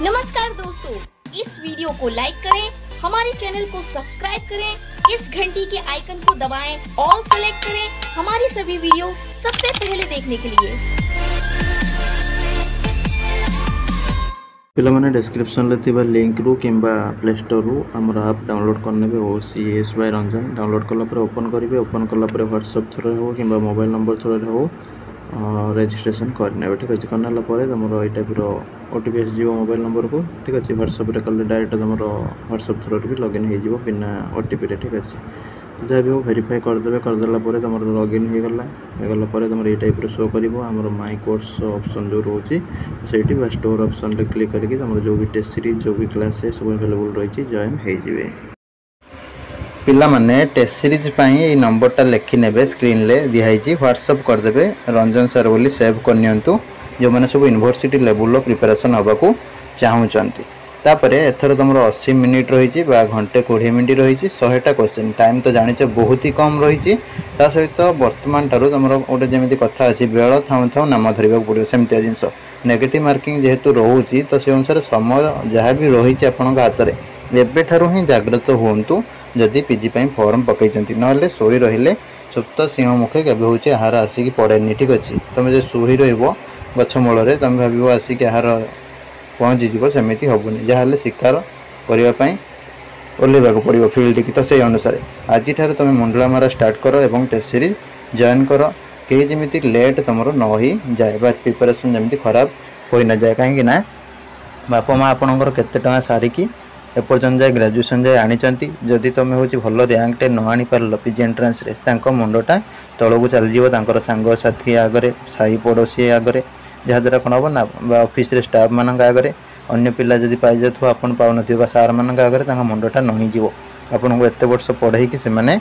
नमस्कार दोस्तों, इस वीडियो को लाइक करें, हमारे चैनल को सब्सक्राइब करें, इस घंटी के आइकन को दबाएं, ऑल सेलेक्ट करें हमारी सभी वीडियो सबसे पहले देखने के लिए। पिलामाने डिस्क्रिप्शन ले थिबा लिंक रु किंबा प्ले स्टोर रु हमर ऐप डाउनलोड करने बे OCS बाय रंजन डाउनलोड कला पर ओपन करिवे। ओपन कला पर WhatsApp थ्रू हो किंबा मोबाइल नंबर थ्रू हो रजिस्ट्रेशन करने ठीक अच्छे करना तुम ये टाइप OTP आसो मोबाइल नंबर को ठीक अच्छे WhatsApp कले डायरेक्ट तुम WhatsApp थ्रू भी लॉगिन हो बिना OTP ठीक अच्छे जहाँ भी हो वेरीफाई करदे करदेला तुम लॉगिन होगला तुम ये टाइप शो कर माई कोर्स ऑप्शन जो रोचे से स्टोर ऑप्शन क्लिक करके तुम जो भी टेस्ट सीरीज जो भी क्लास सब अवेलेबल रही जॉइन हो पिला माने टेस्ट सीरीज ये नंबरटा लिखि ने स्क्रीन ले दिखाई व्हाट्सअप करदे रंजन सर बोली सेव करनियंतु जो मैंने सब यूनिवर्सिटी लेवल प्रिपरेशन हवा को चाहूँगी तापर एथर तुम 80 मिनिट रही घंटे 20 मिनिट रही 100टा क्वेश्चन टाइम तो जानी बहुत ही कम रही सहित बर्तमान ठार तुम गोटे जमी कथा अच्छी बेल थाऊ थाऊ नाम धरवा पड़ो सेमती जिनस नेगेटिव मार्किंग जेहेतु रोचे तो से अनुसार समय जहाँ भी रही आपण हाथ में एवं ही जाग्रत हूँ जदि पीजी फॉर्म पकई ना शोई रही सुप्त सिंह मुखे के यार आसिक पड़ेनि ठीक अच्छे तुम जो शोई रछ मूल तुम भाव आसिक यार पहुँचीज सेमती हेनी जहाँ शिकार करने ओल्लैवा पड़ो फिल्ड की तो से अनुसार आज तुम मुंडला मारा स्टार्ट कर और टेस्ट सीरीज जॉइन कर कहीं जमी लेट तुम न ही जाए प्रिपरेशन जमी खराब हो न जाए कहीं बापा माँ आपणकर केते टଙ୍କା सारिकी एपर्यंत जाए ग्रेजुएशन जाए आनी जदि तुम हूँ भल रैंक टे न आनी पार पीजी एंट्रांस मुंडटा तौक चलकर सांग साथी आगे साई पड़ोसी आगे जहाँद्वारा कौन हम ना ऑफिस रे स्टाफ मान आगे अन्य पिला जदि पाई जाऊ आप पाऊन सार मान आगे मुंडटा नहींज आपन को एत वर्ष पढ़े कि हूँ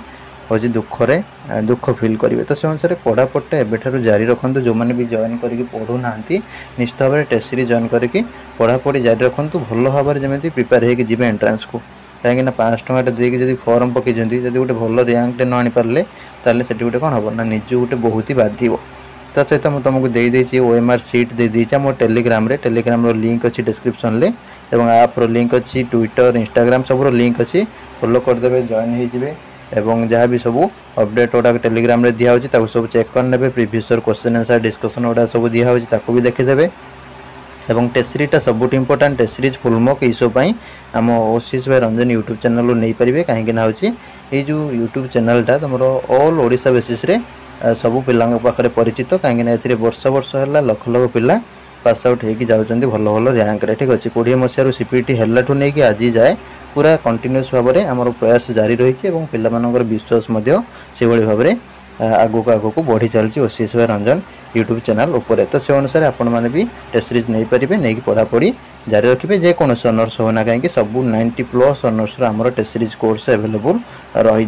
दुख फिल करेंगे तो से अनुसार पढ़ापढ़ा एवं जारी रखु जो मैंने भी जॉइन करके पढ़ुना निश्चित भाव में टेस्ट सीरीज जॉइन करके पढ़ापढ़ी जारी रखु भल भाव में जमी प्रिपेयर होगी एंट्रांस को कहीं 500 टଙ୍କା देकी जब फॉर्म पकई जब गोटे भल रैंक टे न आनी पारे ताले से गोटे कौन हम ना निज गोटे बहुत ही बाधिव ता सहित मुझे तुमको देदेची OMR सीट देदेची मो टेलीग्राम लिंक अच्छी डिस्क्रिप्शन ले और आप लिंक अच्छी ट्विटर इंस्टाग्राम सब लिंक अच्छी फॉलो करदे जॉइन होइजिबे एवं जहाँ भी सब अपडेट गुड़ा टेलीग्राम रे दिया होची सब चेक करने प्रीवियस क्वेश्चन आंसर डिस्कशन गुड़ा सब दिया होची भी देखीदेवे एवं टेस्ट सीरीजटा सबुठ important test series full mock सब आम OCS by Ranjan YouTube channel नहीं पारे कहीं ये जो यूट्यूब चैनलटा तुम ऑल ओडिशा बेसिस रे सबू पिला पाखे परिचित कहीं वर्ष वर्ष है लक्ष लक्ष पिला पास आउट होगी जाऊँच भल भल रैंक रे ठीक अच्छे 20 मसीह CPT हेलाठू नहीं आज जाए पूरा कंटिन्यूअस भाव में आम प्रयास जारी रही है पिलामानकर विश्वास से भाव में आगक आगक बढ़ी चलती OCS by Ranjan YouTube channel उपर तो से अनुसार आपण मैंने भी टेस्ट सीरीज नहीं पारे नहीं पढ़ापढ़ी जारी रखिए जेकोसी ऑनर्स होना कहीं सब 90+ ऑनर्स आमर टेस्ट सीरीज कोर्स अवेलेबल रही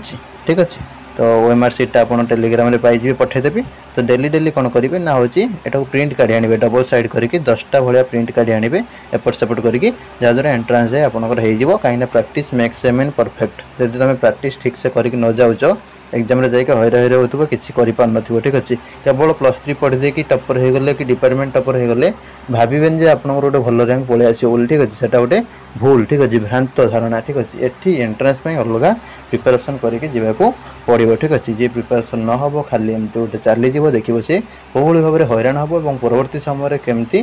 ठीक अच्छे तो OMR सीटा आप टेलीग्राम रे पाई पठेदेवी तो डेली डेली कौन करेंगे ना हूँ यहाँ प्रिंट काढ़ी आने डबल साइड करके 10टा भाया प्रिंट काढ़ी आने एपट सेपट करके जहाँद्वारा एंट्रांस जाए आपंकर कहीं practice makes a man perfect जब तुम प्रैक्टिस ठीक से करके न जाऊँ एग्जाम रे जाके हईरा हईरा हो किसी कर ठीक अच्छे केवल +3 पढ़ी देकी टपर हो गले कि डिपार्टमेंट टपर हो गले भावें जे आप गोटे भल रैंक पलि आसो ठीक अच्छे से गोटे भूल ठीक अच्छे भ्रांत धारणा ठीक अच्छे एटी एंट्रांस अलग प्रिपरेशन करके जावाक पड़ो ठीक अच्छे जी प्रिपरेशन न हो खाली एमती गोटे चली देखिए सी बहुल भाव में हैरान हम और परवर्ती समय केमती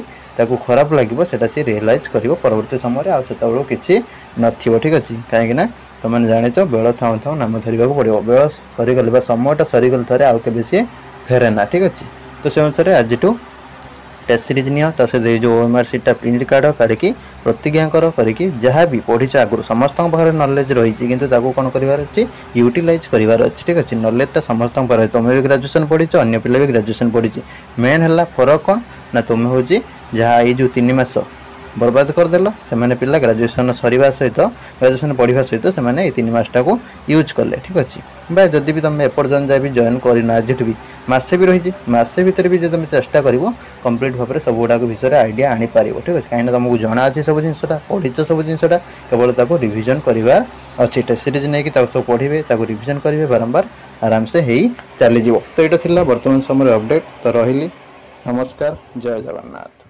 खराब लगे से रियलाइज कर परवर्ती समय आते किसी नथिबो ठीक अच्छे कहीं तुमने जाच बेल थाऊ थाऊ नाम धरवा पड़ो बेल सरीगले समयटा सरीगले थे आउ के सी फेरे ना ठीक अच्छे तो से अनुसार आज टेस्ट सीरीज नियो से जो OMR सीटा प्रिंट काढ़ काढ़ी प्रतिज्ञा करके जहाँ भी पढ़ी आगुरी समस्त नॉलेज रही कि कौन करार यूटिलाइज करार अच्छे ठीक अच्छे नॉलेजटा समस्त तुम भी ग्रेजुएशन पढ़ी अन्य पिला भी ग्रेजुएशन पढ़ी मेन है फरक कौन ना तुम हूँ जहाँ ये जो 3 मास बर्बाद करदेल से पिला ग्रेजुएशन सरीवा सहित ग्रेजुएशन पढ़ा सहित से 3 मासटा को यूज कले ठीक अच्छे बा जदि भी तुम एपर्यंत जाए भी जॉइन करना आज भी मसे भी रही मसे भितर भी जो तुम चेष्टा कर कंप्लीट भाव में सब गुड़ाक विषय आइडिया आनीपार ठीक अच्छे कहीं तुमको जना अच्छे सब जिनसा पढ़ीच सब जिनसा केवल रिविजन करार अच्छे टेस्ट सीरीज नहीं सब पढ़े रिविजन करेंगे बारंबार आराम से ही चलीज तो यहाँ बर्तमान समय अपडेट तो रही नमस्कार जय जगन्नाथ।